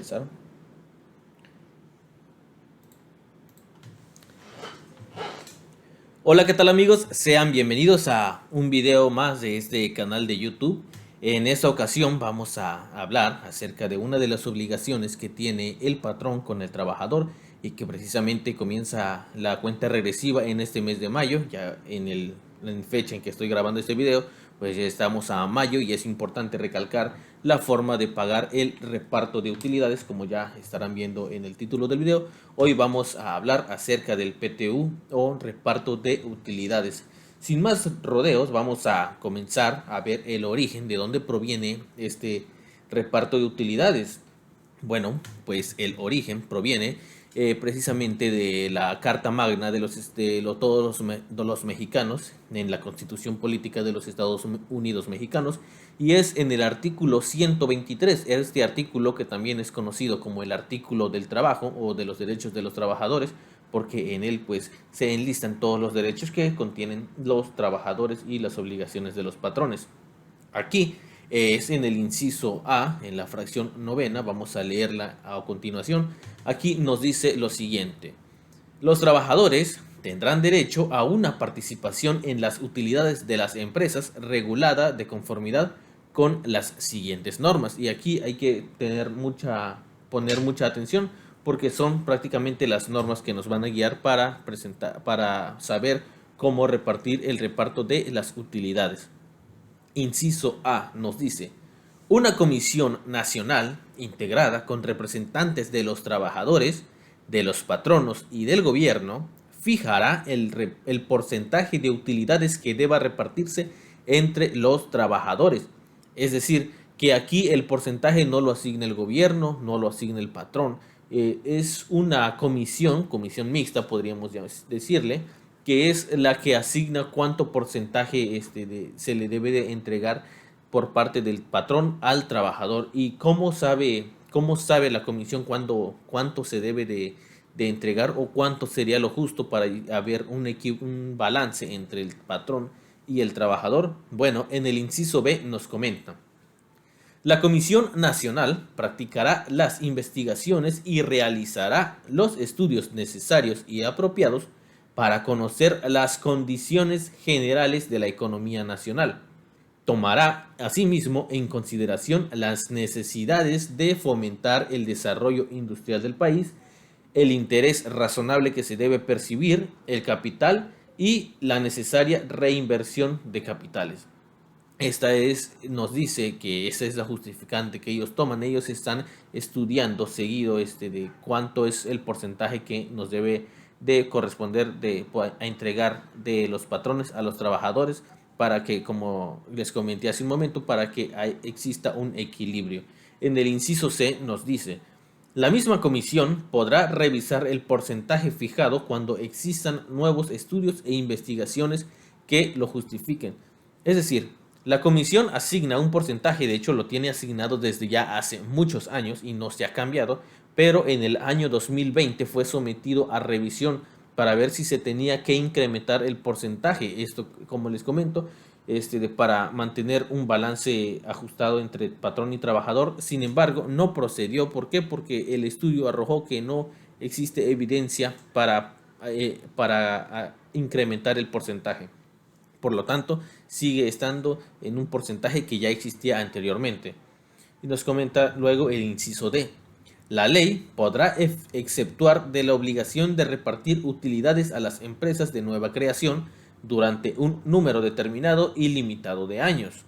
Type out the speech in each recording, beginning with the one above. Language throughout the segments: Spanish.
empezar. Hola, ¿qué tal amigos? Sean bienvenidos a un video más de este canal de YouTube. En esta ocasión vamos a hablar acerca de una de las obligaciones que tiene el patrón con el trabajador y que precisamente comienza la cuenta regresiva en este mes de mayo, ya en fecha en que estoy grabando este video, pues ya estamos a mayo y es importante recalcar la forma de pagar el reparto de utilidades, como ya estarán viendo en el título del video. Hoy vamos a hablar acerca del PTU o reparto de utilidades. Sin más rodeos, vamos a comenzar a ver el origen de dónde proviene este reparto de utilidades. Bueno, pues el origen proviene precisamente de la Carta Magna todos los mexicanos en la Constitución Política de los Estados Unidos Mexicanos, y es en el artículo 123, este artículo que también es conocido como el artículo del trabajo o de los derechos de los trabajadores, porque en él pues se enlistan todos los derechos que contienen los trabajadores y las obligaciones de los patrones. Aquí es en el inciso A, en la fracción novena, vamos a leerla a continuación. Aquí nos dice lo siguiente: los trabajadores tendrán derecho a una participación en las utilidades de las empresas regulada de conformidad con las siguientes normas. Y aquí hay que poner mucha atención, porque son prácticamente las normas que nos van a guiar para saber cómo repartir el reparto de las utilidades. Inciso A nos dice: una comisión nacional integrada con representantes de los trabajadores, de los patronos y del gobierno fijará el porcentaje de utilidades que deba repartirse entre los trabajadores. Es decir, que aquí el porcentaje no lo asigna el gobierno, no lo asigna el patrón. Es una comisión mixta, podríamos decirle, que es la que asigna cuánto porcentaje se le debe de entregar por parte del patrón al trabajador. ¿Y cómo sabe la comisión cuánto se debe de entregar o cuánto sería lo justo para haber un balance entre el patrón y el trabajador? Bueno, en el inciso B nos comenta: la Comisión Nacional practicará las investigaciones y realizará los estudios necesarios y apropiados para conocer las condiciones generales de la economía nacional. Tomará asimismo en consideración las necesidades de fomentar el desarrollo industrial del país, el interés razonable que se debe percibir, el capital y la necesaria reinversión de capitales. Nos dice que esa es la justificante que ellos toman. Ellos están estudiando seguido de cuánto es el porcentaje que nos debe de corresponder a entregar de los patrones a los trabajadores, para que, como les comenté hace un momento, para que exista un equilibrio. En el inciso C nos dice: la misma comisión podrá revisar el porcentaje fijado cuando existan nuevos estudios e investigaciones que lo justifiquen. Es decir, la comisión asigna un porcentaje, de hecho lo tiene asignado desde ya hace muchos años y no se ha cambiado, pero en el año 2020 fue sometido a revisión para ver si se tenía que incrementar el porcentaje. Esto, como les comento, para mantener un balance ajustado entre patrón y trabajador. Sin embargo, no procedió. ¿Por qué? Porque el estudio arrojó que no existe evidencia para incrementar el porcentaje. Por lo tanto, sigue estando en un porcentaje que ya existía anteriormente. Y nos comenta luego el inciso D: la ley podrá exceptuar de la obligación de repartir utilidades a las empresas de nueva creación durante un número determinado y limitado de años,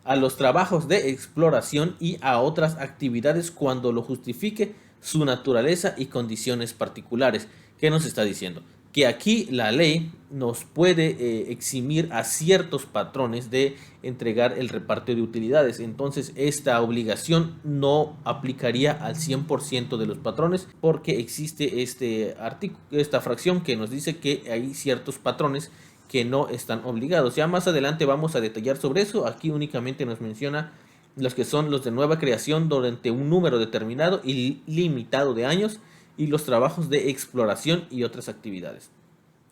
a los trabajos de exploración y a otras actividades cuando lo justifique su naturaleza y condiciones particulares. ¿Qué nos está diciendo? Que aquí la ley nos puede eximir a ciertos patrones de entregar el reparto de utilidades. Entonces esta obligación no aplicaría al 100% de los patrones, porque existe esta fracción que nos dice que hay ciertos patrones que no están obligados. Ya más adelante vamos a detallar sobre eso. Aquí únicamente nos menciona los que son los de nueva creación durante un número determinado y limitado de años, y los trabajos de exploración y otras actividades.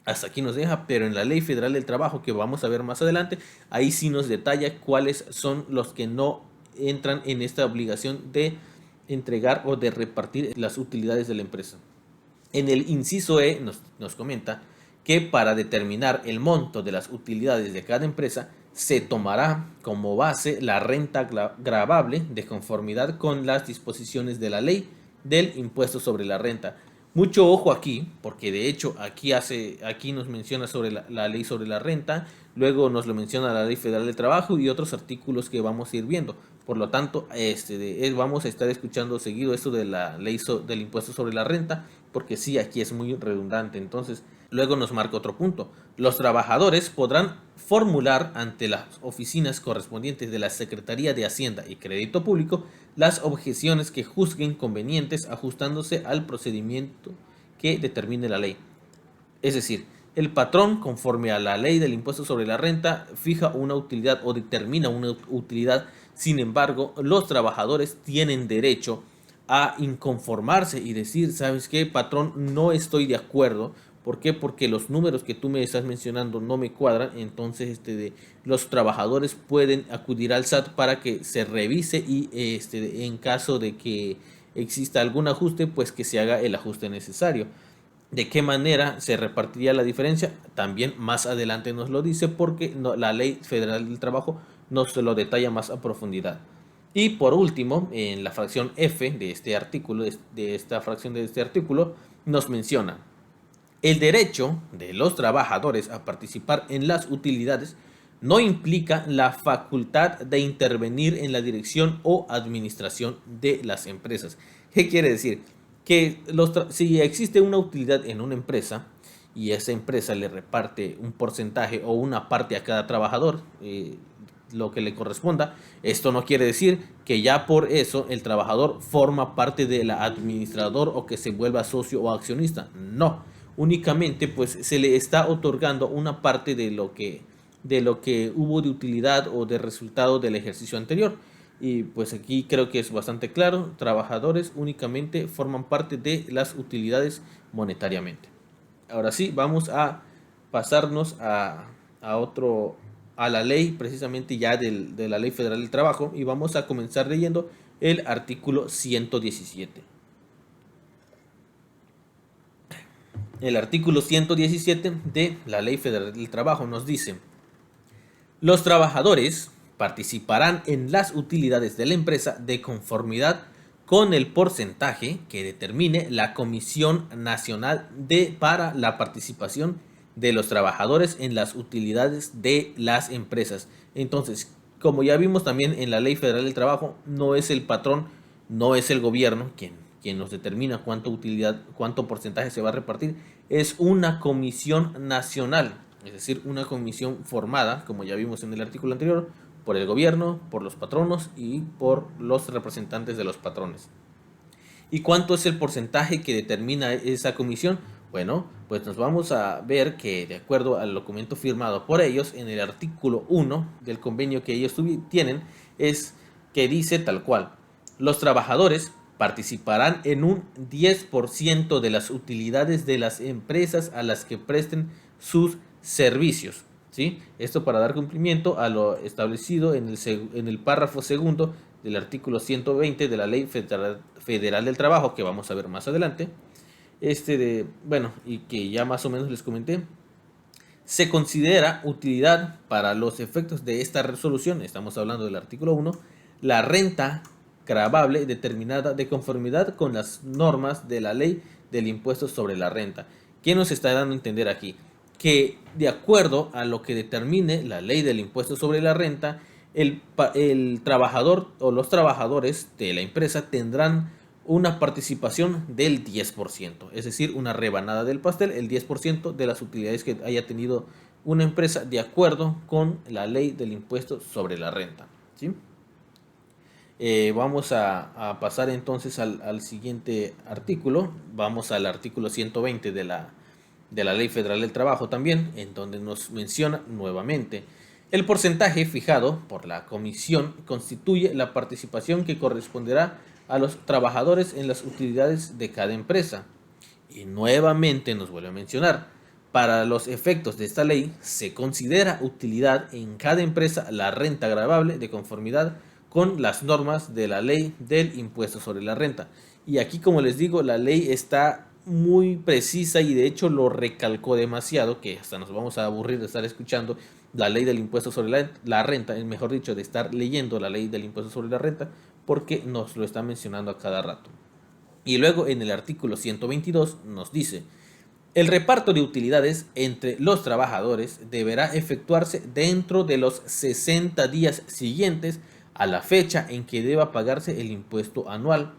Hasta aquí nos deja, pero en la Ley Federal del Trabajo, que vamos a ver más adelante, ahí sí nos detalla cuáles son los que no entran en esta obligación de entregar o de repartir las utilidades de la empresa. En el inciso E nos comenta que para determinar el monto de las utilidades de cada empresa se tomará como base la renta gravable de conformidad con las disposiciones de la ley del impuesto sobre la renta. Mucho ojo aquí, porque de hecho aquí nos menciona sobre la ley sobre la renta, luego nos lo menciona la ley federal del trabajo y otros artículos que vamos a ir viendo. Por lo tanto, vamos a estar escuchando seguido esto de la ley del impuesto sobre la renta, porque sí, aquí es muy redundante. Entonces, luego nos marca otro punto. Los trabajadores podrán formular ante las oficinas correspondientes de la Secretaría de Hacienda y Crédito Público las objeciones que juzguen convenientes ajustándose al procedimiento que determine la ley. Es decir, el patrón, conforme a la ley del impuesto sobre la renta, fija una utilidad o determina una utilidad. Sin embargo, los trabajadores tienen derecho a inconformarse y decir, ¿sabes qué, patrón? No estoy de acuerdo. ¿Por qué? Porque los números que tú me estás mencionando no me cuadran. Entonces, los trabajadores pueden acudir al SAT para que se revise y en caso de que exista algún ajuste, pues que se haga el ajuste necesario. ¿De qué manera se repartiría la diferencia? También más adelante nos lo dice porque la Ley Federal del Trabajo nos lo detalla más a profundidad. Y por último, en la fracción F de este artículo, de esta fracción de este artículo, nos menciona el derecho de los trabajadores a participar en las utilidades no implica la facultad de intervenir en la dirección o administración de las empresas. ¿Qué quiere decir? Que si existe una utilidad en una empresa y esa empresa le reparte un porcentaje o una parte a cada trabajador, lo que le corresponda, esto no quiere decir que ya por eso el trabajador forma parte del administrador o que se vuelva socio o accionista. No, únicamente pues se le está otorgando una parte de lo que hubo de utilidad o de resultado del ejercicio anterior. Y pues aquí creo que es bastante claro, trabajadores únicamente forman parte de las utilidades monetariamente. Ahora sí, vamos a pasarnos a la ley precisamente ya de la Ley Federal del Trabajo y vamos a comenzar leyendo el artículo 117. El artículo 117 de la Ley Federal del Trabajo nos dice: los trabajadores participarán en las utilidades de la empresa de conformidad con el porcentaje que determine la Comisión Nacional para la Participación de los Trabajadores en las utilidades de las empresas. Entonces, como ya vimos también en la Ley Federal del Trabajo, no es el patrón, no es el gobierno quien nos determina cuánto porcentaje se va a repartir, es una comisión nacional. Es decir, una comisión formada, como ya vimos en el artículo anterior, por el gobierno, por los patronos y por los representantes de los patrones. ¿Y cuánto es el porcentaje que determina esa comisión? Bueno, pues nos vamos a ver que de acuerdo al documento firmado por ellos, en el artículo 1 del convenio que ellos tienen, es que dice tal cual: los trabajadores participarán en un 10% de las utilidades de las empresas a las que presten sus servicios, ¿sí? Esto para dar cumplimiento a lo establecido en el párrafo segundo del artículo 120 de la Ley Federal del Trabajo, que vamos a ver más adelante. Y que ya más o menos les comenté. Se considera utilidad para los efectos de esta resolución, estamos hablando del artículo 1, la renta gravable determinada de conformidad con las normas de la Ley del Impuesto sobre la Renta. ¿Qué nos está dando a entender aquí? Que de acuerdo a lo que determine la ley del impuesto sobre la renta, el trabajador o los trabajadores de la empresa tendrán una participación del 10%, es decir, una rebanada del pastel, el 10% de las utilidades que haya tenido una empresa de acuerdo con la ley del impuesto sobre la renta, ¿sí? Vamos a pasar entonces al siguiente artículo. Vamos al artículo 120 de la Ley Federal del Trabajo también, en donde nos menciona nuevamente: el porcentaje fijado por la comisión constituye la participación que corresponderá a los trabajadores en las utilidades de cada empresa. Y nuevamente nos vuelve a mencionar: para los efectos de esta ley se considera utilidad en cada empresa la renta gravable de conformidad con las normas de la ley del impuesto sobre la renta. Y aquí, como les digo, la ley está muy precisa y de hecho lo recalcó demasiado, que hasta nos vamos a aburrir de estar escuchando la ley del impuesto sobre la renta, mejor dicho, de estar leyendo la ley del impuesto sobre la renta, porque nos lo está mencionando a cada rato. Y luego en el artículo 122 nos dice: el reparto de utilidades entre los trabajadores deberá efectuarse dentro de los 60 días siguientes a la fecha en que deba pagarse el impuesto anual,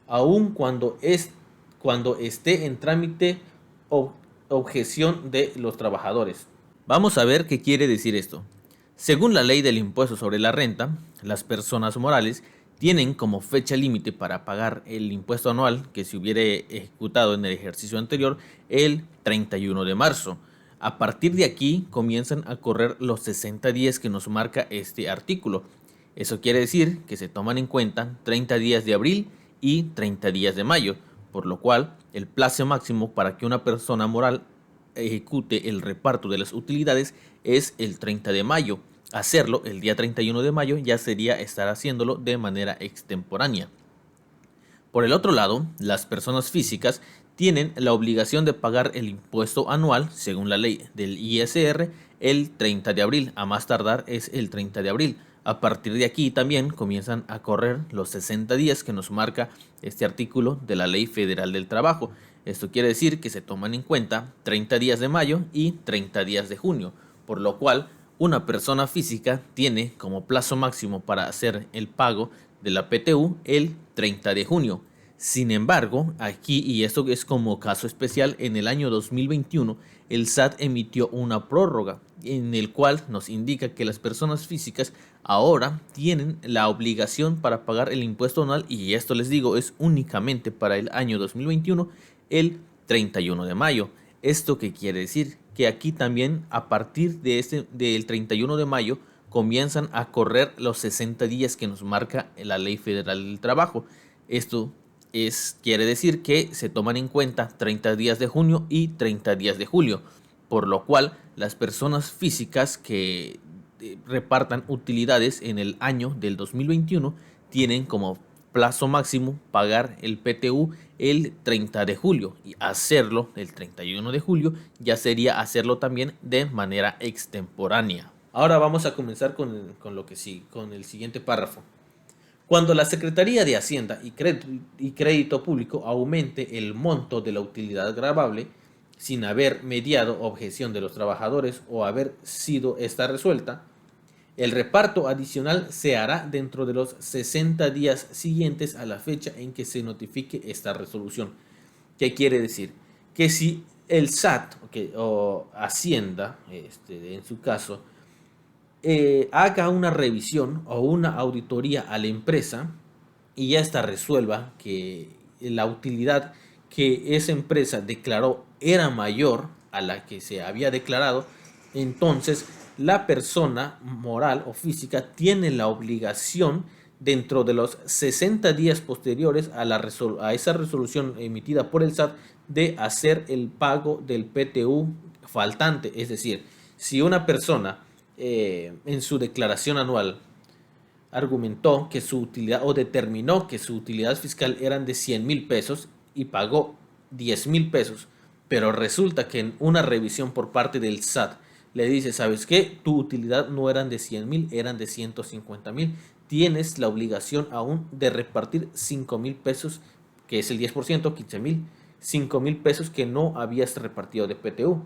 aun cuando esté en trámite objeción de los trabajadores. Vamos a ver qué quiere decir esto. Según la ley del impuesto sobre la renta, las personas morales tienen como fecha límite para pagar el impuesto anual que se hubiere ejecutado en el ejercicio anterior el 31 de marzo. A partir de aquí comienzan a correr los 60 días que nos marca este artículo. Eso quiere decir que se toman en cuenta 30 días de abril y 30 días de mayo, por lo cual el plazo máximo para que una persona moral ejecute el reparto de las utilidades es el 30 de mayo. Hacerlo el día 31 de mayo ya sería estar haciéndolo de manera extemporánea. Por el otro lado, las personas físicas tienen la obligación de pagar el impuesto anual, según la ley del ISR, el 30 de abril, a más tardar es el 30 de abril. A partir de aquí también comienzan a correr los 60 días que nos marca este artículo de la Ley Federal del Trabajo. Esto quiere decir que se toman en cuenta 30 días de mayo y 30 días de junio, por lo cual una persona física tiene como plazo máximo para hacer el pago de la PTU el 30 de junio. Sin embargo, aquí, y esto es como caso especial, en el año 2021 el SAT emitió una prórroga en el cual nos indica que las personas físicas ahora tienen la obligación para pagar el impuesto anual, y esto les digo es únicamente para el año 2021, el 31 de mayo. ¿Esto qué quiere decir? Que aquí también a partir del 31 de mayo comienzan a correr los 60 días que nos marca la Ley Federal del Trabajo. Esto quiere decir que se toman en cuenta 30 días de junio y 30 días de julio, por lo cual las personas físicas que repartan utilidades en el año del 2021 tienen como plazo máximo pagar el PTU el 30 de julio, y hacerlo el 31 de julio ya sería hacerlo también de manera extemporánea. Ahora vamos a comenzar con lo que sí, con el siguiente párrafo. Cuando la Secretaría de Hacienda y Crédito Público aumente el monto de la utilidad gravable sin haber mediado objeción de los trabajadores o haber sido esta resuelta, el reparto adicional se hará dentro de los 60 días siguientes a la fecha en que se notifique esta resolución. ¿Qué quiere decir? Que si el SAT o Hacienda, en su caso, haga una revisión o una auditoría a la empresa y ya está resuelva que la utilidad que esa empresa declaró era mayor a la que se había declarado, entonces la persona moral o física tiene la obligación dentro de los 60 días posteriores a esa resolución emitida por el SAT de hacer el pago del PTU faltante. Es decir, si una persona en su declaración anual argumentó que su utilidad o determinó que su utilidad fiscal eran de 100,000 pesos y pagó 10,000 pesos, pero resulta que en una revisión por parte del SAT le dice: ¿sabes qué? Tu utilidad no eran de 100,000, eran de 150,000. Tienes la obligación aún de repartir 5,000 pesos, que es el 10%, 15,000, 5,000 pesos que no habías repartido de PTU.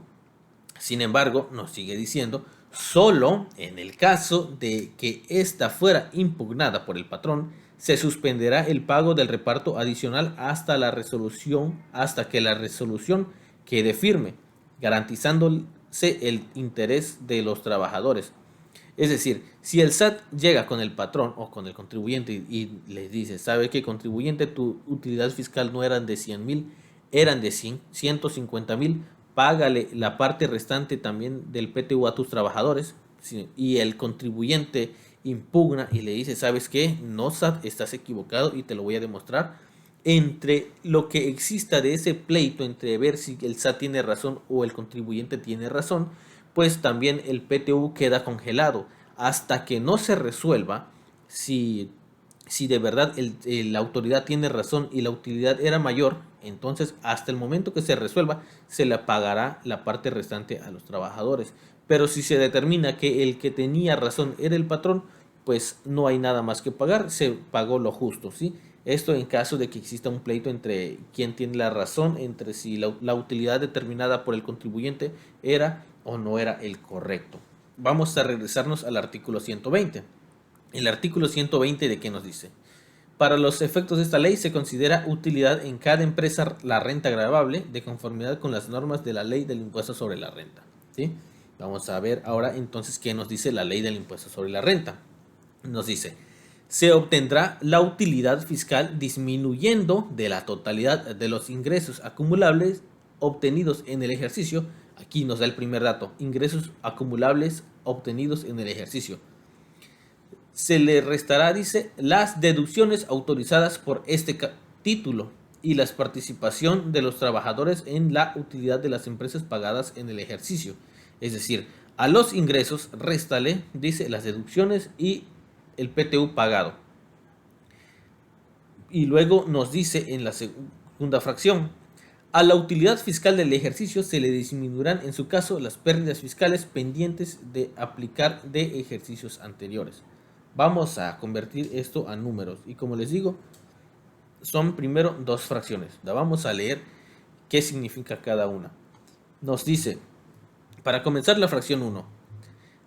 Sin embargo, nos sigue diciendo: solo en el caso de que ésta fuera impugnada por el patrón, se suspenderá el pago del reparto adicional hasta que la resolución quede firme, garantizándose el interés de los trabajadores. Es decir, si el SAT llega con el patrón o con el contribuyente y les dice: ¿sabe qué, contribuyente? Tu utilidad fiscal no eran de 100,000, eran de 150,000. Págale la parte restante también del PTU a tus trabajadores. Y el contribuyente impugna y le dice: ¿sabes qué? No, SAT, estás equivocado y te lo voy a demostrar. Entre lo que exista de ese pleito, entre ver si el SAT tiene razón o el contribuyente tiene razón, pues también el PTU queda congelado hasta que no se resuelva Si, si de verdad la autoridad tiene razón y la utilidad era mayor, entonces hasta el momento que se resuelva se le pagará la parte restante a los trabajadores. Pero si se determina que el que tenía razón era el patrón, pues no hay nada más que pagar, se pagó lo justo, ¿sí? Esto en caso de que exista un pleito entre quien tiene la razón, entre si la utilidad determinada por el contribuyente era o no era el correcto. Vamos a regresarnos al artículo 120. El artículo 120 de qué nos dice: para los efectos de esta ley se considera utilidad en cada empresa la renta gravable de conformidad con las normas de la ley del impuesto sobre la renta, ¿sí? Vamos a ver ahora entonces qué nos dice la ley del impuesto sobre la renta. Nos dice: se obtendrá la utilidad fiscal disminuyendo de la totalidad de los ingresos acumulables obtenidos en el ejercicio. Aquí nos da el primer dato: ingresos acumulables obtenidos en el ejercicio. Se le restará, dice, las deducciones autorizadas por este título y la participación de los trabajadores en la utilidad de las empresas pagadas en el ejercicio. Es decir, a los ingresos réstale, dice, las deducciones y el PTU pagado. Y luego nos dice en la segunda fracción: a la utilidad fiscal del ejercicio se le disminuirán en su caso las pérdidas fiscales pendientes de aplicar de ejercicios anteriores. Vamos a convertir esto a números y, como les digo, son primero dos fracciones. La vamos a leer qué significa cada una. Nos dice, para comenzar, la fracción 1.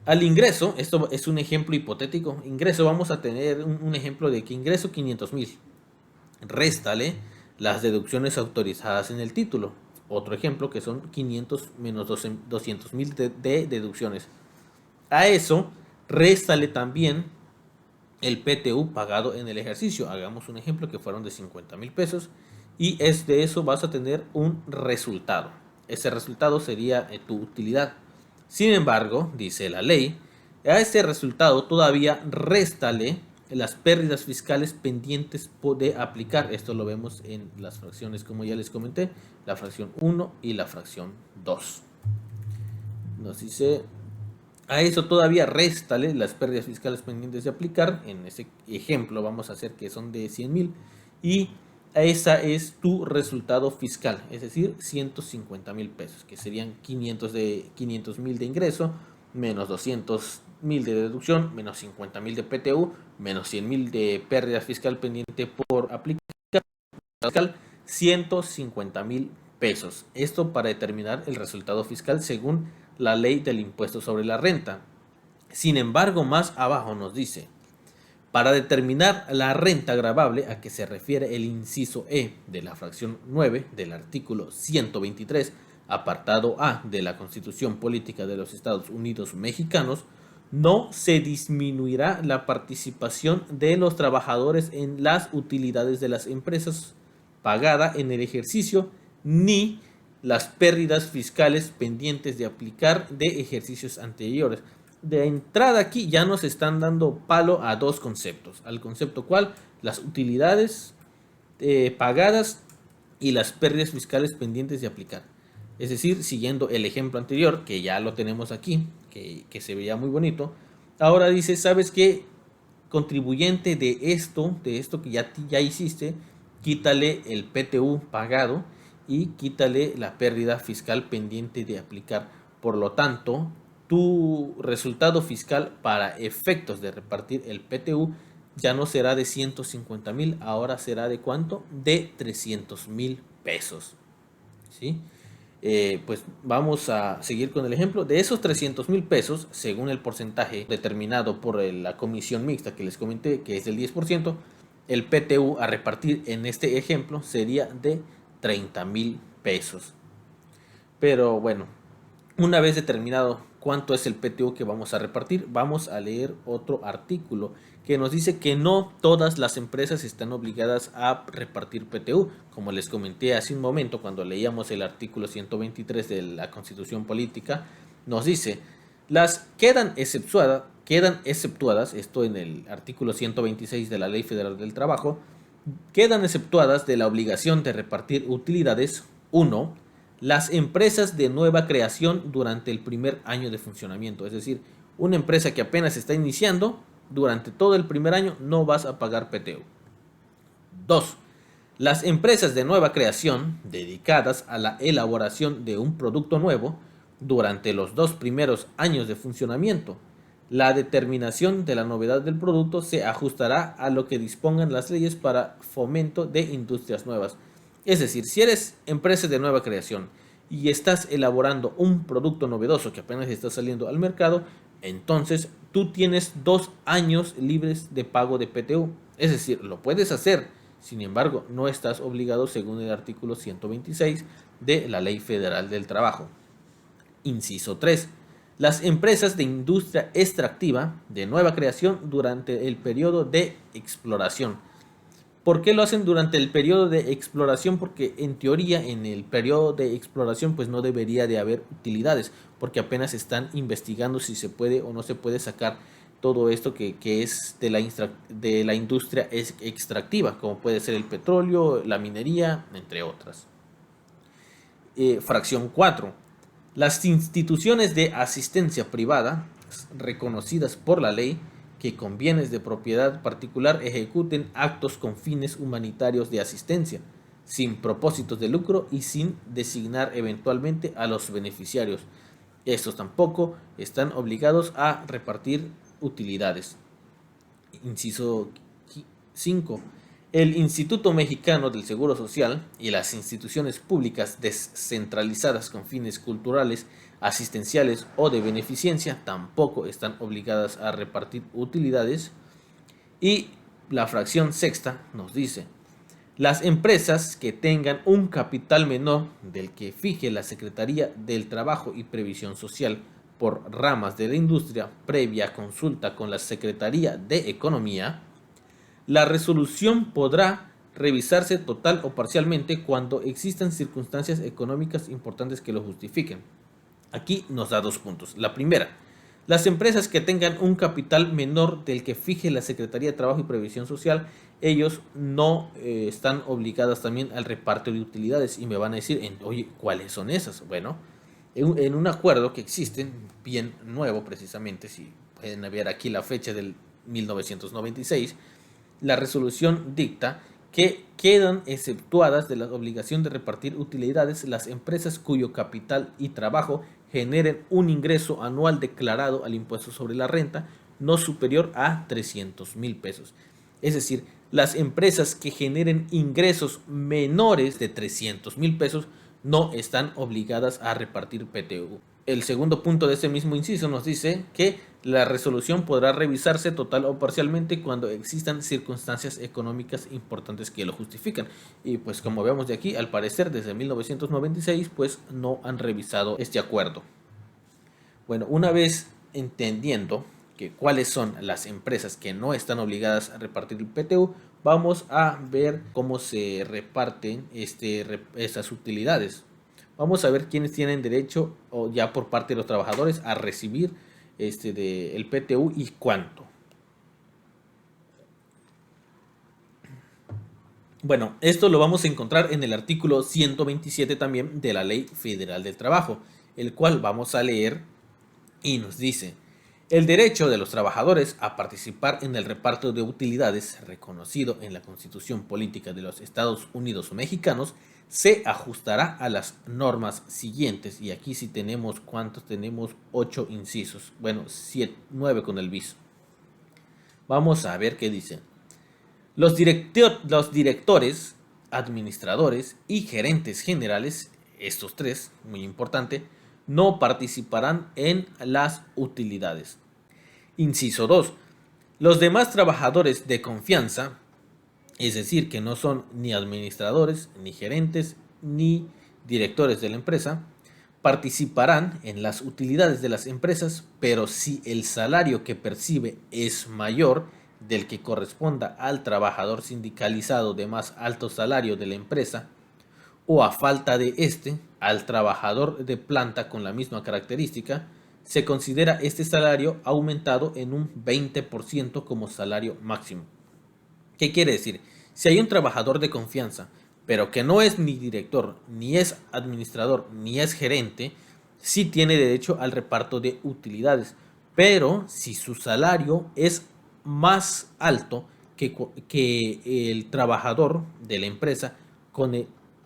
Al ingreso, esto es un ejemplo hipotético, ingreso, vamos a tener un ejemplo de que ingreso 500,000. Réstale las deducciones autorizadas en el título. Otro ejemplo que son 500 menos 200,000 de deducciones. A eso, réstale también el PTU pagado en el ejercicio. Hagamos un ejemplo que fueron de 50,000 pesos y de eso vas a tener un resultado. Ese resultado sería tu utilidad. Sin embargo, dice la ley, a este resultado todavía réstale las pérdidas fiscales pendientes de aplicar. Esto lo vemos en las fracciones, como ya les comenté, la fracción 1 y la fracción 2. Nos dice: a eso todavía réstale las pérdidas fiscales pendientes de aplicar. En ese ejemplo vamos a hacer que son de 100,000 y esa es tu resultado fiscal, es decir, 150,000 pesos, que serían 500,000 de ingreso, menos 200,000 de deducción, menos 50,000 de PTU, menos 100,000 de pérdida fiscal pendiente por aplicar, fiscal 150,000 pesos. Esto para determinar el resultado fiscal según la ley del impuesto sobre la renta. Sin embargo, más abajo nos dice: para determinar la renta gravable a que se refiere el inciso E de la fracción 9 del artículo 123, apartado A de la Constitución Política de los Estados Unidos Mexicanos, no se disminuirá la participación de los trabajadores en las utilidades de las empresas pagada en el ejercicio, ni las pérdidas fiscales pendientes de aplicar de ejercicios anteriores. De entrada aquí ya nos están dando palo a dos conceptos. Al concepto cual, las utilidades pagadas y las pérdidas fiscales pendientes de aplicar. Es decir, siguiendo el ejemplo anterior, que ya lo tenemos aquí, que se veía muy bonito, ahora dice, ¿sabes qué? Contribuyente de esto que ya hiciste, quítale el PTU pagado y quítale la pérdida fiscal pendiente de aplicar. Por lo tanto, tu resultado fiscal para efectos de repartir el PTU ya no será de 150,000, ahora será de ¿cuánto? De 300,000 pesos. ¿Sí? Pues vamos a seguir con el ejemplo. De esos 300,000 pesos, según el porcentaje determinado por la comisión mixta que les comenté, que es del 10%, el PTU a repartir en este ejemplo sería de 30,000 pesos. Pero bueno, una vez determinado cuánto es el PTU que vamos a repartir, vamos a leer otro artículo que nos dice que no todas las empresas están obligadas a repartir PTU. Como les comenté hace un momento cuando leíamos el artículo 123 de la Constitución Política, nos dice, quedan exceptuadas, esto en el artículo 126 de la Ley Federal del Trabajo, quedan exceptuadas de la obligación de repartir utilidades: 1. Las empresas de nueva creación durante el primer año de funcionamiento. Es decir, una empresa que apenas está iniciando durante todo el primer año no vas a pagar PTU. 2. Las empresas de nueva creación dedicadas a la elaboración de un producto nuevo durante los 2 primeros años de funcionamiento. La determinación de la novedad del producto se ajustará a lo que dispongan las leyes para fomento de industrias nuevas. Es decir, si eres empresa de nueva creación y estás elaborando un producto novedoso que apenas está saliendo al mercado, entonces tú tienes 2 años libres de pago de PTU. Es decir, lo puedes hacer, sin embargo, no estás obligado según el artículo 126 de la Ley Federal del Trabajo. Inciso 3. Las empresas de industria extractiva de nueva creación durante el periodo de exploración. ¿Por qué lo hacen durante el periodo de exploración? Porque en teoría en el periodo de exploración pues no debería de haber utilidades, porque apenas están investigando si se puede o no se puede sacar todo esto que es de la industria extractiva, como puede ser el petróleo, la minería, entre otras. Fracción 4. Las instituciones de asistencia privada reconocidas por la ley que con bienes de propiedad particular ejecuten actos con fines humanitarios de asistencia, sin propósitos de lucro y sin designar eventualmente a los beneficiarios. Estos tampoco están obligados a repartir utilidades. Inciso 5. El Instituto Mexicano del Seguro Social y las instituciones públicas descentralizadas con fines culturales, asistenciales o de beneficencia tampoco están obligadas a repartir utilidades. Y la fracción sexta nos dice: las empresas que tengan un capital menor del que fije la Secretaría del Trabajo y Previsión Social por ramas de la industria previa consulta con la Secretaría de Economía, la resolución podrá revisarse total o parcialmente cuando existan circunstancias económicas importantes que lo justifiquen. Aquí nos da 2 puntos. La primera, las empresas que tengan un capital menor del que fije la Secretaría de Trabajo y Previsión Social, ellos no están obligadas también al reparto de utilidades. Y me van a decir, oye, ¿cuáles son esas? Bueno, en un acuerdo que existe, bien nuevo precisamente, si pueden ver aquí la fecha del 1996, la resolución dicta que quedan exceptuadas de la obligación de repartir utilidades las empresas cuyo capital y trabajo generen un ingreso anual declarado al impuesto sobre la renta no superior a 300,000 pesos. Es decir, las empresas que generen ingresos menores de 300,000 pesos no están obligadas a repartir PTU. El segundo punto de ese mismo inciso nos dice que la resolución podrá revisarse total o parcialmente cuando existan circunstancias económicas importantes que lo justifican. Y pues como vemos de aquí, al parecer desde 1996 pues no han revisado este acuerdo. Bueno, una vez entendiendo que cuáles son las empresas que no están obligadas a repartir el PTU, vamos a ver cómo se reparten estas utilidades. Vamos a ver quiénes tienen derecho, o ya por parte de los trabajadores, a recibir el PTU y cuánto. Bueno, esto lo vamos a encontrar en el artículo 127 también de la Ley Federal del Trabajo, el cual vamos a leer y nos dice: el derecho de los trabajadores a participar en el reparto de utilidades reconocido en la Constitución Política de los Estados Unidos Mexicanos se ajustará a las normas siguientes. Y aquí sí tenemos, ¿cuántos tenemos? 8 incisos. Bueno, 9 con el bis. Vamos a ver qué dice. Los directores, administradores y gerentes generales, estos 3, muy importante, no participarán en las utilidades. Inciso 2. Los demás trabajadores de confianza, es decir, que no son ni administradores, ni gerentes, ni directores de la empresa, participarán en las utilidades de las empresas, pero si el salario que percibe es mayor del que corresponda al trabajador sindicalizado de más alto salario de la empresa, o a falta de al trabajador de planta con la misma característica, se considera este salario aumentado en un 20% como salario máximo. ¿Qué quiere decir? Si hay un trabajador de confianza, pero que no es ni director, ni es administrador, ni es gerente, sí tiene derecho al reparto de utilidades. Pero si su salario es más alto que el trabajador de la empresa con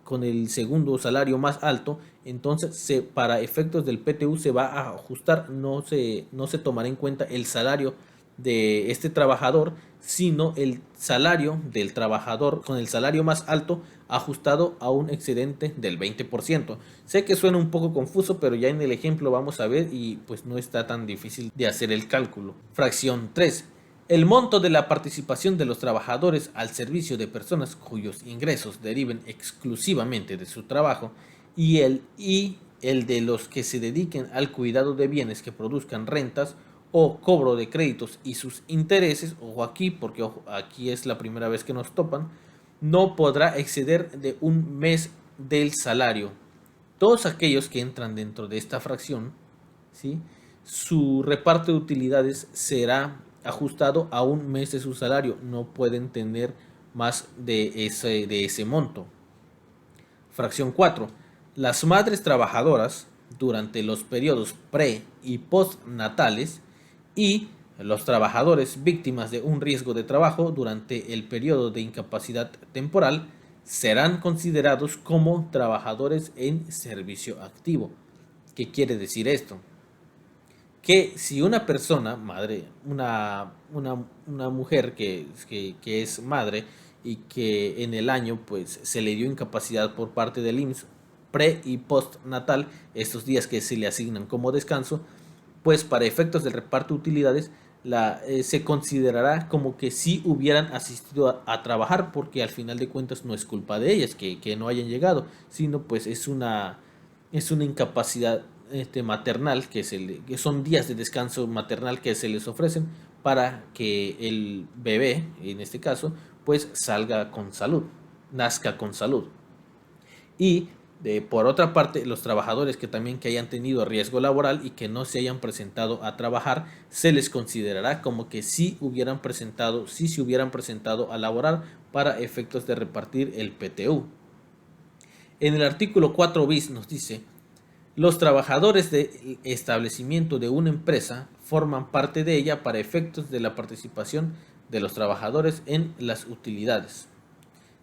con el segundo salario más alto, entonces para efectos del PTU se va a ajustar, no se tomará en cuenta el salario de este trabajador, sino el salario del trabajador con el salario más alto ajustado a un excedente del 20%. Sé que suena un poco confuso, pero ya en el ejemplo vamos a ver y pues no está tan difícil de hacer el cálculo. Fracción 3. El monto de la participación de los trabajadores al servicio de personas cuyos ingresos deriven exclusivamente de su trabajo y el de los que se dediquen al cuidado de bienes que produzcan rentas o cobro de créditos y sus intereses, ojo aquí, porque ojo, aquí es la primera vez que nos topan, no podrá exceder de un mes del salario. Todos aquellos que entran dentro de esta fracción, ¿sí?, su reparto de utilidades será ajustado a un mes de su salario. No pueden tener más de ese monto. Fracción 4. Las madres trabajadoras durante los periodos pre y postnatales y los trabajadores víctimas de un riesgo de trabajo durante el periodo de incapacidad temporal serán considerados como trabajadores en servicio activo. ¿Qué quiere decir esto? Que si una persona, madre, una mujer que es madre y que en el año pues se le dio incapacidad por parte del IMSS pre y postnatal, estos días que se le asignan como descanso, pues para efectos del reparto de utilidades se considerará como que si hubieran asistido a trabajar, porque al final de cuentas no es culpa de ellas que no hayan llegado, sino pues es una incapacidad maternal que son días de descanso maternal que se les ofrecen para que el bebé, en este caso, pues salga con salud, nazca con salud. Y por otra parte, los trabajadores que hayan tenido riesgo laboral y que no se hayan presentado a trabajar, se les considerará como que si se hubieran presentado a laborar para efectos de repartir el PTU. En el artículo 4 bis nos dice: los trabajadores del establecimiento de una empresa forman parte de ella para efectos de la participación de los trabajadores en las utilidades.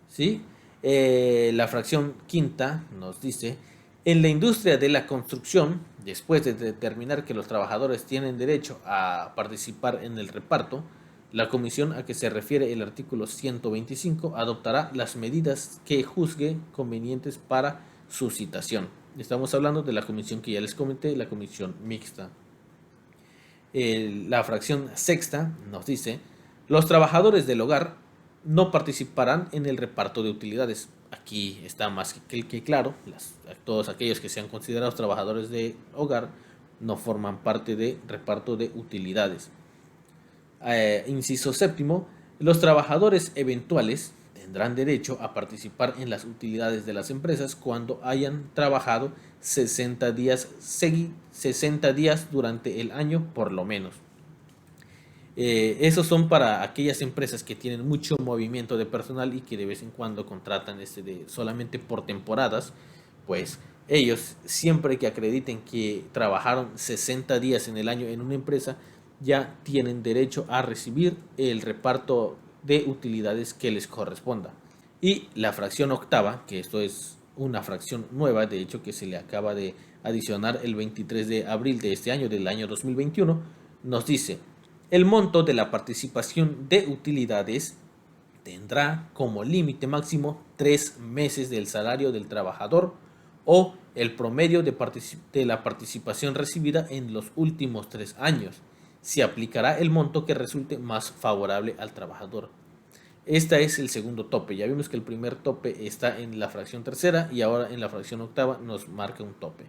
¿Sí? La fracción quinta nos dice: en la industria de la construcción, después de determinar que los trabajadores tienen derecho a participar en el reparto, la comisión a que se refiere el artículo 125 adoptará las medidas que juzgue convenientes para su citación. Estamos hablando de la comisión que ya les comenté, la comisión mixta. La fracción sexta nos dice: los trabajadores del hogar no participarán en el reparto de utilidades. Aquí está más que claro, todos aquellos que sean considerados trabajadores de hogar no forman parte de reparto de utilidades. Inciso séptimo: los trabajadores eventuales tendrán derecho a participar en las utilidades de las empresas cuando hayan trabajado 60 días durante el año por lo menos. Esos son para aquellas empresas que tienen mucho movimiento de personal y que de vez en cuando contratan solamente por temporadas. Pues ellos, siempre que acrediten que trabajaron 60 días en el año en una empresa, ya tienen derecho a recibir el reparto de utilidades que les corresponda. Y la fracción octava, que esto es una fracción nueva, de hecho que se le acaba de adicionar el 23 de abril de este año, del año 2021, nos dice: el monto de la participación de utilidades tendrá como límite máximo 3 meses del salario del trabajador o el promedio de la participación recibida en los últimos 3 años. Se aplicará el monto que resulte más favorable al trabajador. Este es el segundo tope. Ya vimos que el primer tope está en la fracción tercera y ahora en la fracción octava nos marca un tope.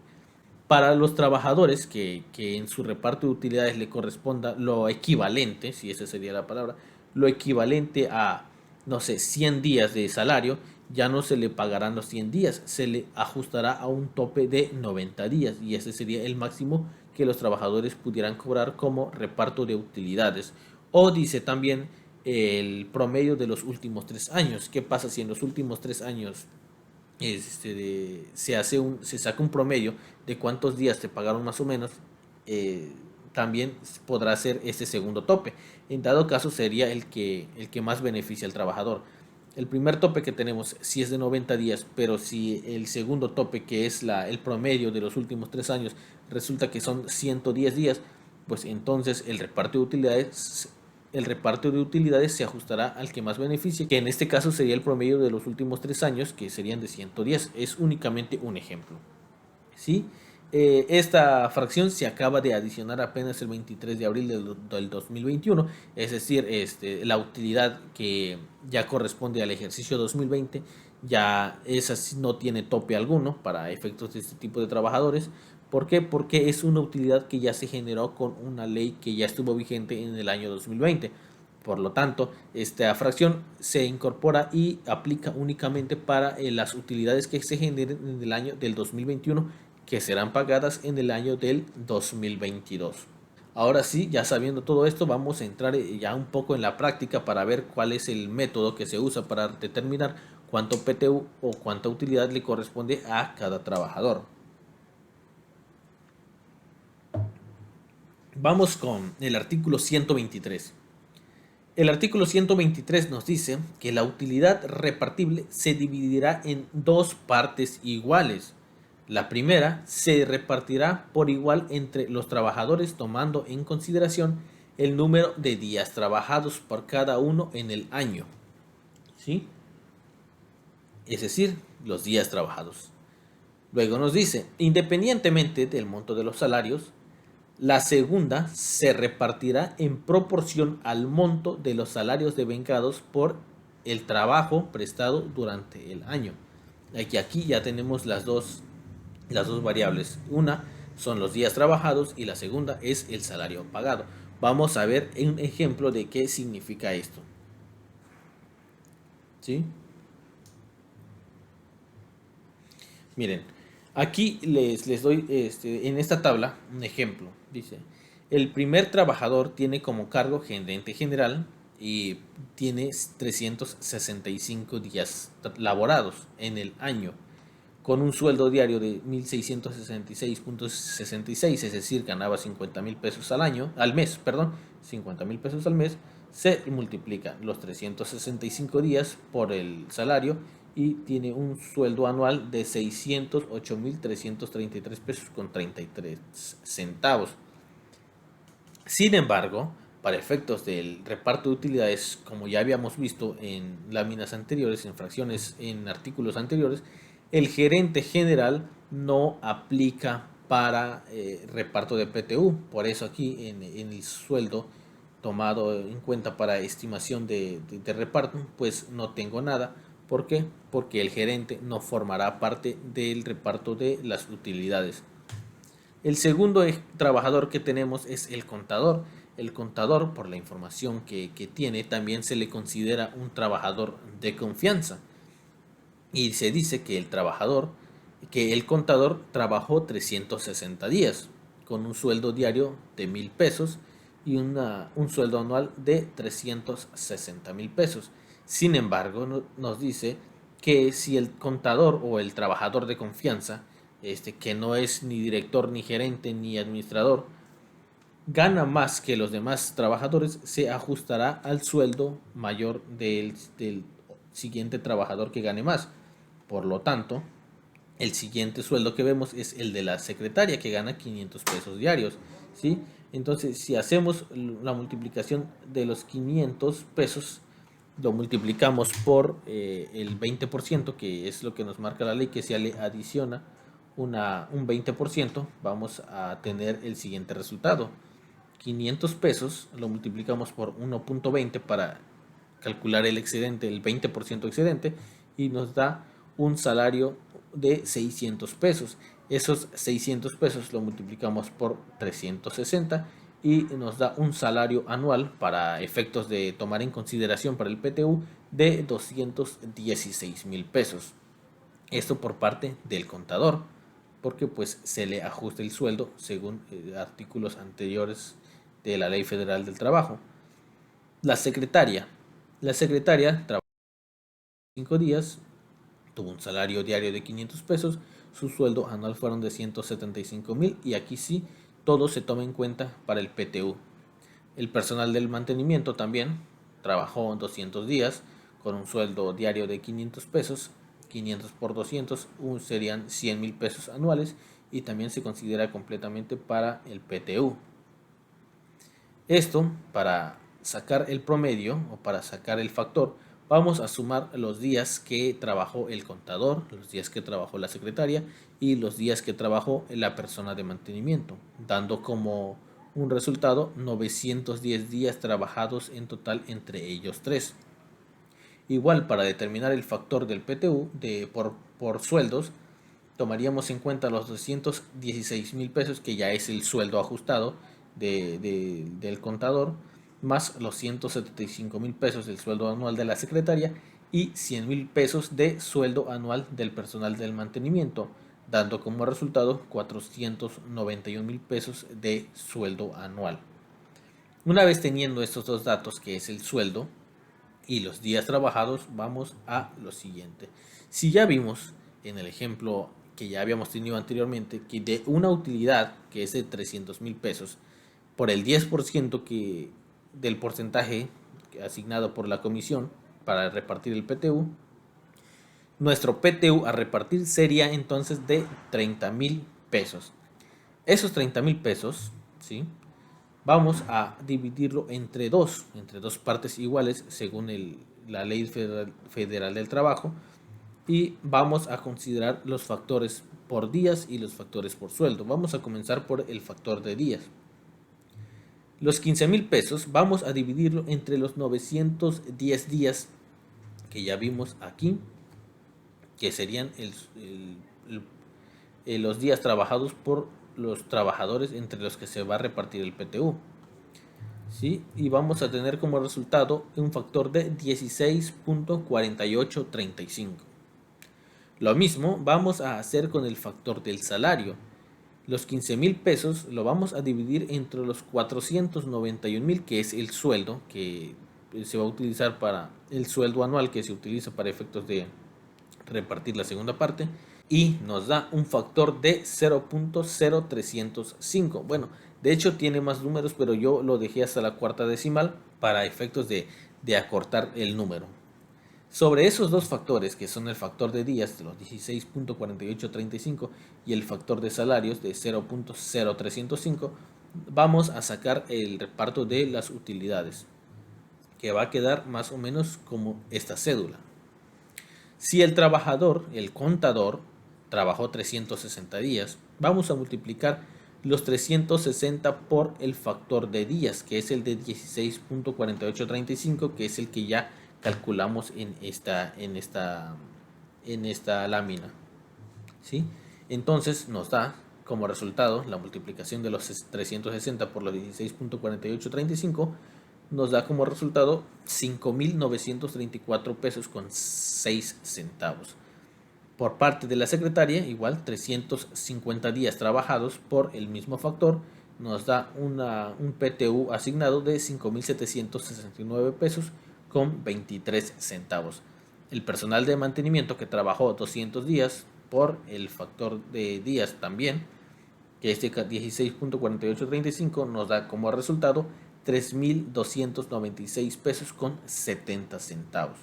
Para los trabajadores que en su reparto de utilidades le corresponda lo equivalente, si esa sería la palabra, lo equivalente a, no sé, 100 días de salario, ya no se le pagarán los 100 días, se le ajustará a un tope de 90 días y ese sería el máximo que los trabajadores pudieran cobrar como reparto de utilidades. O dice también el promedio de los últimos 3 años. ¿Qué pasa si en los últimos 3 años se saca un promedio de cuántos días te pagaron más o menos? también podrá ser este segundo tope. En dado caso sería el que más beneficia al trabajador. El primer tope que tenemos sí es de 90 días, pero si el segundo tope, que es el promedio de los últimos 3 años, resulta que son 110 días, pues entonces el reparto de utilidades se ajustará al que más beneficie, que en este caso sería el promedio de los últimos 3 años, que serían de 110. Es únicamente un ejemplo. ¿Sí? Esta fracción se acaba de adicionar apenas el 23 de abril del 2021, es decir, la utilidad que ya corresponde al ejercicio 2020, ya esa no tiene tope alguno para efectos de este tipo de trabajadores. ¿Por qué? Porque es una utilidad que ya se generó con una ley que ya estuvo vigente en el año 2020. Por lo tanto, esta fracción se incorpora y aplica únicamente para las utilidades que se generen en el año del 2021, que serán pagadas en el año del 2022. Ahora sí, ya sabiendo todo esto, vamos a entrar ya un poco en la práctica para ver cuál es el método que se usa para determinar cuánto PTU o cuánta utilidad le corresponde a cada trabajador. Vamos con el artículo 123. El artículo 123 nos dice que la utilidad repartible se dividirá en dos partes iguales. La primera se repartirá por igual entre los trabajadores, tomando en consideración el número de días trabajados por cada uno en el año, ¿sí? Es decir, los días trabajados. Luego nos dice, independientemente del monto de los salarios, la segunda se repartirá en proporción al monto de los salarios devengados por el trabajo prestado durante el año. Aquí ya tenemos las dos variables. Una son los días trabajados y la segunda es el salario pagado. Vamos a ver un ejemplo de qué significa esto. ¿Sí? Miren, aquí les doy en esta tabla un ejemplo. Dice, el primer trabajador tiene como cargo gerente general y tiene 365 días laborados en el año, con un sueldo diario de 1,666,66, es decir, ganaba 50,000 pesos al mes, 50,000 pesos al mes. Se multiplica los 365 días por el salario y tiene un sueldo anual de 608,333 pesos con 33 centavos. Sin embargo, para efectos del reparto de utilidades, como ya habíamos visto en láminas anteriores, en fracciones, en artículos anteriores, el gerente general no aplica para reparto de PTU. Por eso aquí en el sueldo tomado en cuenta para estimación de reparto, pues no tengo nada. ¿Por qué? Porque el gerente no formará parte del reparto de las utilidades. El segundo trabajador que tenemos es el contador. El contador, por la información que tiene, también se le considera un trabajador de confianza. Y se dice que el contador trabajó 360 días con un sueldo diario de 1,000 pesos y un sueldo anual de 360,000 pesos. Sin embargo, nos dice que si el contador o el trabajador de confianza, que no es ni director, ni gerente, ni administrador, gana más que los demás trabajadores, se ajustará al sueldo mayor del siguiente trabajador que gane más. Por lo tanto, el siguiente sueldo que vemos es el de la secretaria, que gana 500 pesos diarios, ¿sí? Entonces, si hacemos la multiplicación de los 500 pesos, lo multiplicamos por el 20%, que es lo que nos marca la ley, que se le adiciona un 20%, vamos a tener el siguiente resultado. 500 pesos lo multiplicamos por 1.20 para calcular el excedente, el 20% excedente, y nos da un salario de 600 pesos. Esos 600 pesos lo multiplicamos por 360 y nos da un salario anual para efectos de tomar en consideración para el PTU de 216,000 pesos. Esto por parte del contador, porque pues se le ajusta el sueldo según artículos anteriores de la Ley Federal del Trabajo. La secretaria trabajó 5 días, tuvo un salario diario de 500 pesos, su sueldo anual fueron de 175,000 y aquí sí todo se toma en cuenta para el PTU. El personal del mantenimiento también trabajó 200 días con un sueldo diario de 500 pesos, 500 por 200 serían 100,000 pesos anuales y también se considera completamente para el PTU. Esto, para sacar el promedio o para sacar el factor, vamos a sumar los días que trabajó el contador, los días que trabajó la secretaria y los días que trabajó la persona de mantenimiento, dando como un resultado 910 días trabajados en total entre ellos tres. Igual, para determinar el factor del PTU por sueldos, tomaríamos en cuenta los 216,000 pesos, que ya es el sueldo ajustado del contador, más los 175,000 pesos del sueldo anual de la secretaria y 100,000 pesos de sueldo anual del personal del mantenimiento, dando como resultado 491,000 pesos de sueldo anual. Una vez teniendo estos dos datos, que es el sueldo y los días trabajados, vamos a lo siguiente. Si ya vimos en el ejemplo que ya habíamos tenido anteriormente, que de una utilidad que es de 300,000 pesos, por el 10% del porcentaje asignado por la comisión para repartir el PTU, nuestro PTU a repartir sería entonces de 30,000 pesos. Esos 30,000 pesos, ¿sí?, vamos a dividirlo entre dos partes iguales según la Ley Federal del Trabajo, y vamos a considerar los factores por días y los factores por sueldo. Vamos a comenzar por el factor de días. Los 15,000 pesos vamos a dividirlo entre los 910 días que ya vimos aquí, que serían los días trabajados por los trabajadores entre los que se va a repartir el PTU. ¿Sí? Y vamos a tener como resultado un factor de 16.4835. Lo mismo vamos a hacer con el factor del salario. Los 15,000 pesos lo vamos a dividir entre los 491,000, que es el sueldo que se va a utilizar para el sueldo anual que se utiliza para efectos de repartir la segunda parte, y nos da un factor de 0.0305. Bueno, de hecho tiene más números, pero yo lo dejé hasta la cuarta decimal para efectos de acortar el número. Sobre esos dos factores, que son el factor de días de los 16.4835 y el factor de salarios de 0.0305, vamos a sacar el reparto de las utilidades, que va a quedar más o menos como esta cédula. Si el trabajador, el contador, trabajó 360 días, vamos a multiplicar los 360 por el factor de días, que es el de 16.4835, que es el que ya calculamos en esta lámina, ¿sí? Entonces nos da como resultado la multiplicación de los 360 por los 16.4835, nos da como resultado 5,934 pesos con 6 centavos. Por parte de la secretaria, igual 350 días trabajados por el mismo factor, nos da un PTU asignado de 5,769 pesos con 23 centavos. El personal de mantenimiento, que trabajó 200 días por el factor de días también, que es de 16.4835, nos da como resultado 3,296 pesos con 70 centavos.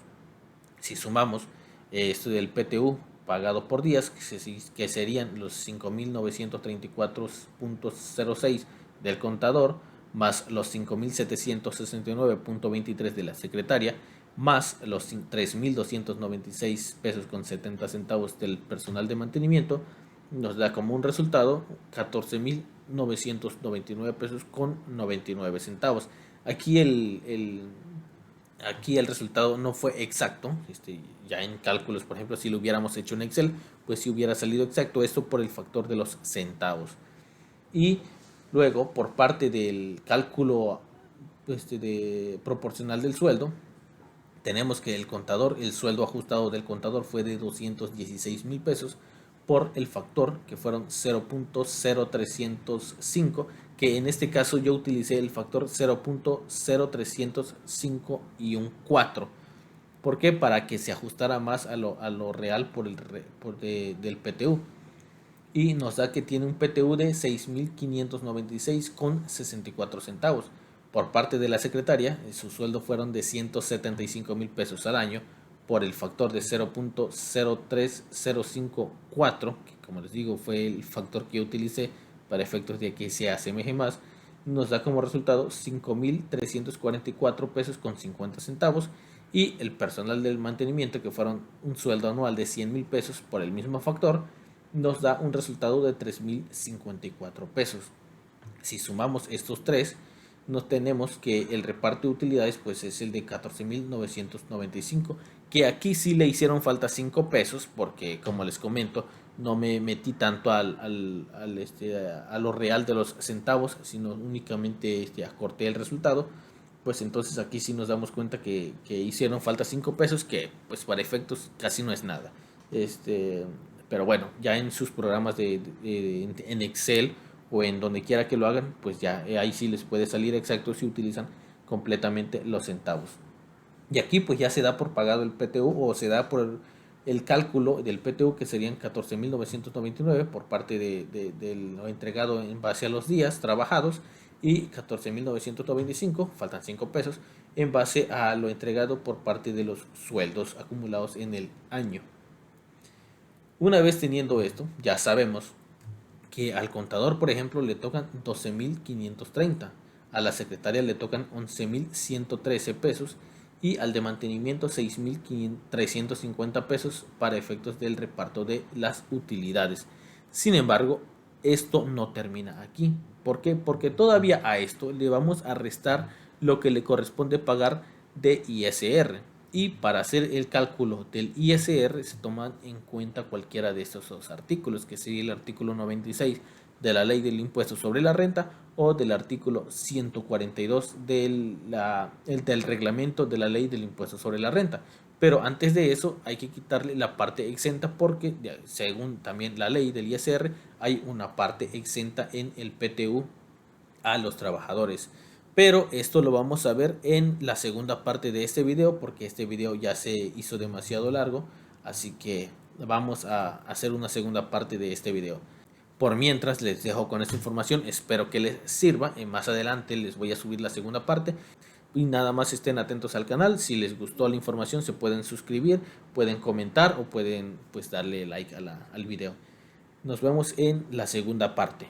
Si sumamos esto del PTU pagado por días, que serían los 5,934.06 del contador, más los 5,769.23 de la secretaria, más los 3,296 pesos con 70 centavos del personal de mantenimiento, nos da como un resultado 14,999 pesos con 99 centavos. Aquí el resultado no fue exacto. Ya en cálculos, por ejemplo, si lo hubiéramos hecho en Excel, pues si hubiera salido exacto, esto por el factor de los centavos. Y luego, por parte del cálculo proporcional del sueldo, tenemos que el sueldo ajustado del contador fue de 216,000 pesos por el factor, que fueron 0.0305, que en este caso yo utilicé el factor 0.0305 y un 4. ¿Por qué? Para que se ajustara más a lo real del PTU. y nos da que tiene un PTU de 6.596,64 centavos. Por parte de la secretaria, su sueldo fueron de 175,000 pesos al año por el factor de 0.03054, que como les digo fue el factor que yo utilicé para efectos de que se asemeje más. Nos da como resultado 5.344 pesos con 50 centavos, y el personal del mantenimiento, que fueron un sueldo anual de 100,000 pesos por el mismo factor, nos da un resultado de 3.054 pesos. Si sumamos estos tres, nos tenemos que el reparto de utilidades pues es el de 14.995, que aquí sí le hicieron falta 5 pesos porque, como les comento, no me metí tanto a lo real de los centavos, sino únicamente acorté el resultado. Pues entonces aquí sí nos damos cuenta que hicieron falta 5 pesos, que pues para efectos casi no es nada. Este, pero bueno, ya en sus programas en Excel o en donde quiera que lo hagan, pues ya ahí sí les puede salir exacto si utilizan completamente los centavos. Y aquí pues ya se da por pagado el PTU, o se da por el cálculo del PTU, que serían 14.999 por parte de lo entregado en base a los días trabajados, y 14.995, faltan 5 pesos, en base a lo entregado por parte de los sueldos acumulados en el año. Una vez teniendo esto, ya sabemos que al contador, por ejemplo, le tocan 12.530, a la secretaria le tocan 11.113 pesos, y al de mantenimiento 6.350 pesos para efectos del reparto de las utilidades. Sin embargo, esto no termina aquí. ¿Por qué? Porque todavía a esto le vamos a restar lo que le corresponde pagar de ISR. Y para hacer el cálculo del ISR se toman en cuenta cualquiera de estos dos artículos, que sería el artículo 96 de la ley del impuesto sobre la renta, o del artículo 142 del reglamento de la ley del impuesto sobre la renta. Pero antes de eso hay que quitarle la parte exenta, porque según también la ley del ISR hay una parte exenta en el PTU a los trabajadores. Pero esto lo vamos a ver en la segunda parte de este video, porque este video ya se hizo demasiado largo, así que vamos a hacer una segunda parte de este video. Por mientras les dejo con esta información, espero que les sirva. Más adelante les voy a subir la segunda parte. Y nada más estén atentos al canal. Si les gustó la información se pueden suscribir, pueden comentar o pueden pues darle like al video. Nos vemos en la segunda parte.